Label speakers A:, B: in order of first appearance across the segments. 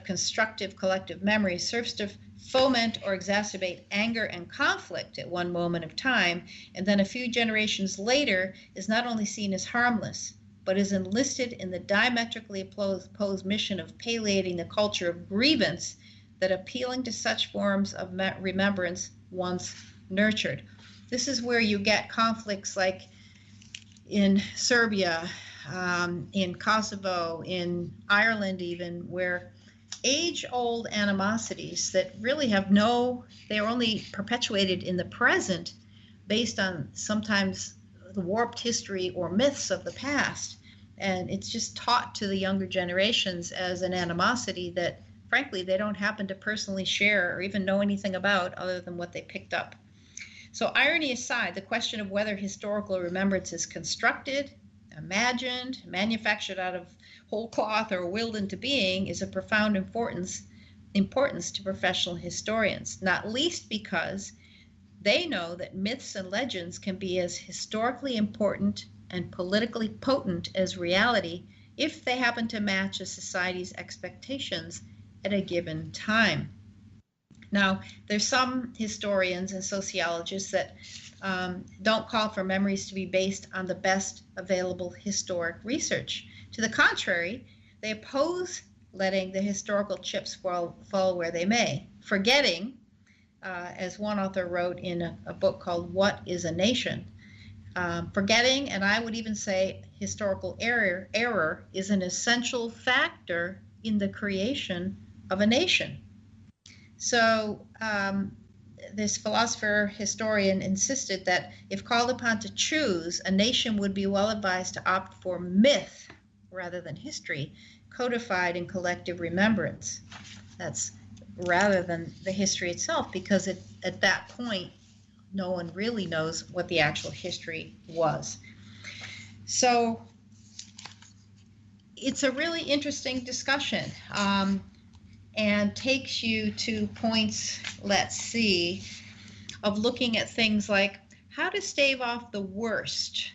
A: of constructive collective memory serves to foment or exacerbate anger and conflict at one moment of time, and then a few generations later is not only seen as harmless, but is enlisted in the diametrically opposed mission of palliating the culture of grievance that appealing to such forms of remembrance once nurtured. This is where you get conflicts like in Serbia, in Kosovo, in Ireland even, where age-old animosities that really have they are only perpetuated in the present based on sometimes the warped history or myths of the past. And it's just taught to the younger generations as an animosity that, frankly, they don't happen to personally share or even know anything about other than what they picked up. So irony aside, the question of whether historical remembrance is constructed, imagined, manufactured out of whole cloth, or willed into being is of profound importance to professional historians, not least because they know that myths and legends can be as historically important and politically potent as reality if they happen to match a society's expectations at a given time. Now, there's some historians and sociologists that don't call for memories to be based on the best available historic research. To the contrary, they oppose letting the historical chips fall where they may, forgetting, as one author wrote in a book called What is a Nation? Forgetting, and I would even say historical error is an essential factor in the creation of a nation. So this philosopher historian insisted that if called upon to choose, a nation would be well advised to opt for myth rather than history, codified in collective remembrance. That's rather than the history itself, because at that point, no one really knows what the actual history was. So it's a really interesting discussion. And takes you to points, let's see, of looking at things like how to stave off the worst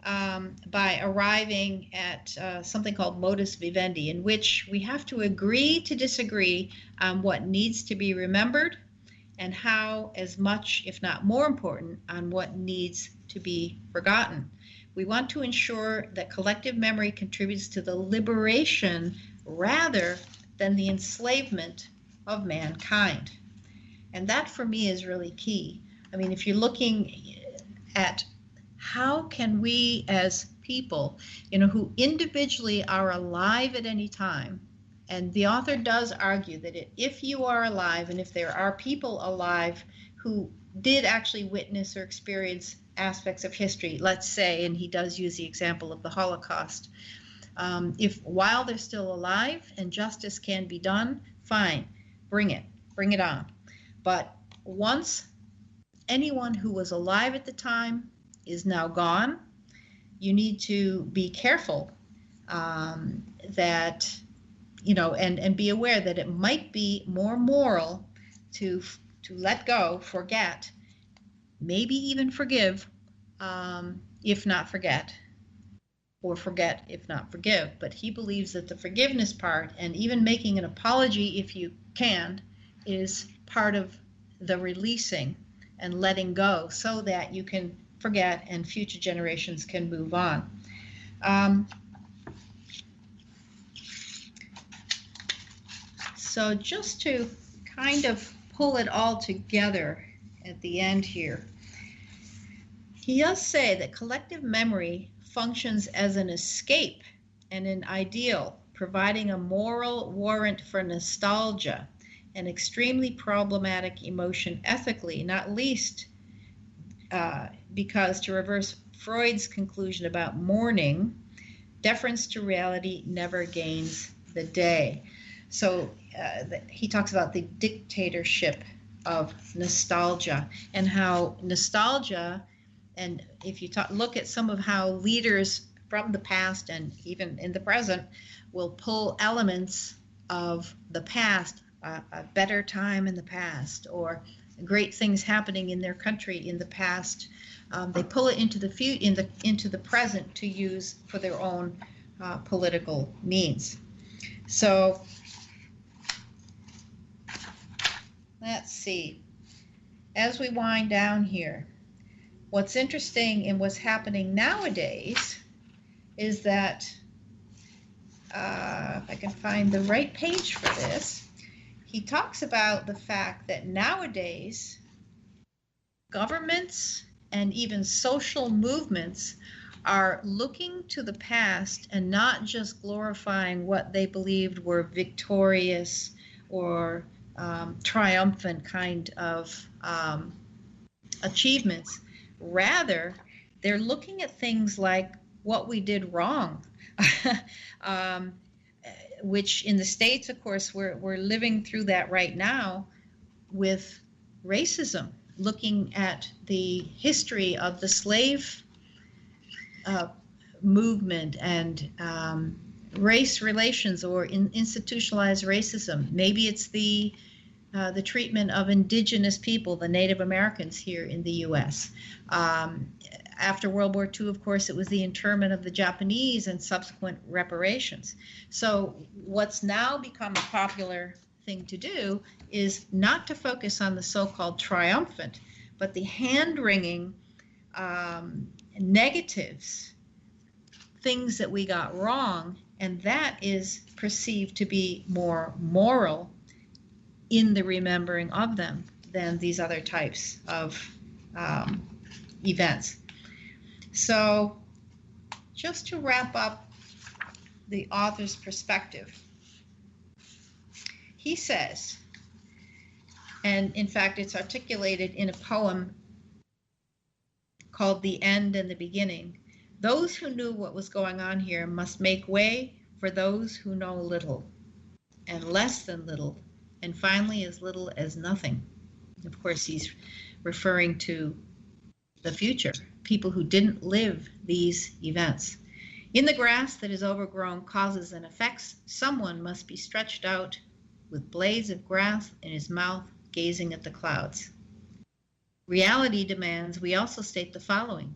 A: by arriving at something called modus vivendi, in which we have to agree to disagree on what needs to be remembered and how, as much, if not more important, on what needs to be forgotten. We want to ensure that collective memory contributes to the liberation rather than the enslavement of mankind. And that for me is really key. I mean, if you're looking at how can we as people, who individually are alive at any time, and the author does argue that if you are alive and if there are people alive who did actually witness or experience aspects of history, let's say, and he does use the example of the Holocaust, if while they're still alive and justice can be done, fine, bring it on. But once anyone who was alive at the time is now gone, you need to be careful that, and be aware that it might be more moral to let go, forget, maybe even forgive, if not forget. Or forget if not forgive. But he believes that the forgiveness part, and even making an apology if you can, is part of the releasing and letting go so that you can forget and future generations can move on. So just to kind of pull it all together at the end here, he does say that collective memory functions as an escape and an ideal, providing a moral warrant for nostalgia, an extremely problematic emotion ethically, not least because, to reverse Freud's conclusion about mourning, deference to reality never gains the day. So he talks about the dictatorship of nostalgia and how nostalgia, and if you look at some of how leaders from the past and even in the present will pull elements of the past, a better time in the past, or great things happening in their country in the past, they pull it into the present to use for their own political means. So let's see. As we wind down here, what's interesting in what's happening nowadays is that, if I can find the right page for this, he talks about the fact that nowadays governments and even social movements are looking to the past and not just glorifying what they believed were victorious or triumphant kind of achievements. Rather, they're looking at things like what we did wrong, which in the States, of course, we're living through that right now with racism, looking at the history of the slave movement and race relations or institutionalized racism. Maybe it's the treatment of indigenous people, the Native Americans here in the U.S. After World War II, of course, it was the internment of the Japanese and subsequent reparations. So what's now become a popular thing to do is not to focus on the so-called triumphant, but the hand-wringing negatives, things that we got wrong, and that is perceived to be more moral in the remembering of them than these other types of events. So just to wrap up the author's perspective, he says, and in fact it's articulated in a poem called The End and the Beginning, those who knew what was going on here must make way for those who know little, and less than little, and finally as little as nothing. Of course, he's referring to the future, people who didn't live these events. In the grass that is overgrown causes and effects, someone must be stretched out with blades of grass in his mouth, gazing at the clouds. Reality demands we also state the following: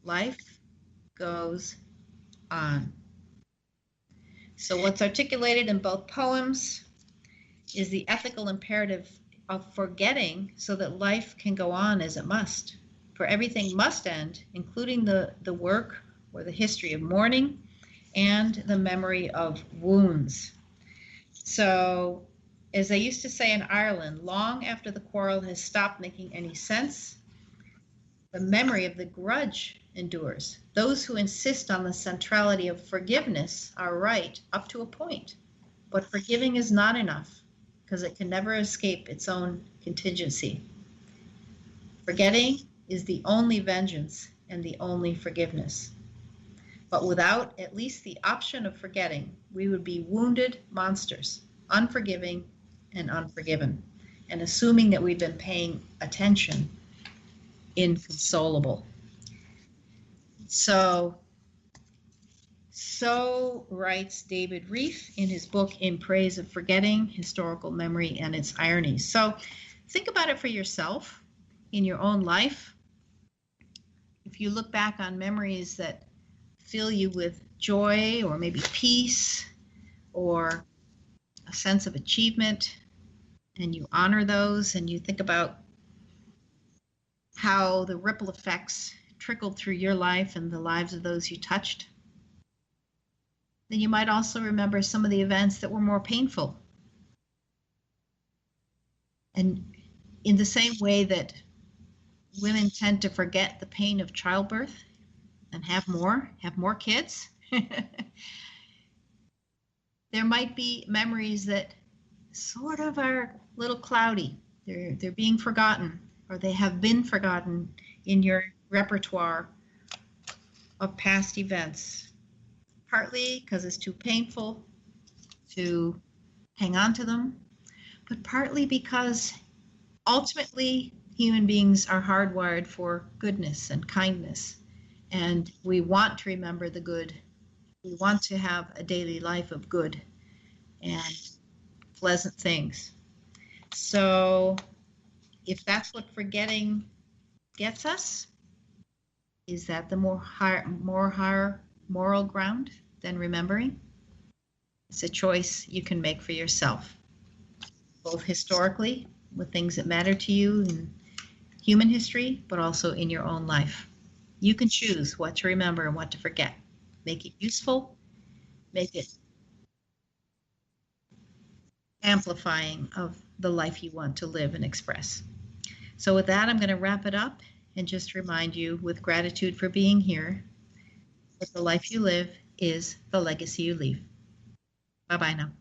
A: life goes on. So what's articulated in both poems is the ethical imperative of forgetting so that life can go on as it must. For everything must end, including the work or the history of mourning and the memory of wounds. So, as they used to say in Ireland, long after the quarrel has stopped making any sense, the memory of the grudge endures. Those who insist on the centrality of forgiveness are right up to a point, but forgiving is not enough because it can never escape its own contingency. Forgetting is the only vengeance and the only forgiveness. But without at least the option of forgetting, we would be wounded monsters, unforgiving and unforgiven, and assuming that we've been paying attention, inconsolable. So writes David Reef in his book In Praise of Forgetting, Historical Memory and Its Ironies. So think about it for yourself in your own life. If you look back on memories that fill you with joy or maybe peace or a sense of achievement, and you honor those and you think about how the ripple effects trickled through your life and the lives of those you touched, then you might also remember some of the events that were more painful. And in the same way that women tend to forget the pain of childbirth and have more kids, there might be memories that sort of are a little cloudy. They're being forgotten, or they have been forgotten in your repertoire of past events, partly because it's too painful to hang on to them, but partly because ultimately human beings are hardwired for goodness and kindness, and we want to remember the good. We want to have a daily life of good and pleasant things. So if that's what forgetting gets us, is that the more higher moral ground than remembering? It's a choice you can make for yourself, both historically with things that matter to you in human history, but also in your own life. You can choose what to remember and what to forget. Make it useful, make it amplifying of the life you want to live and express. So with that, I'm going to wrap it up and just remind you, with gratitude for being here, that the life you live is the legacy you leave. Bye-bye now.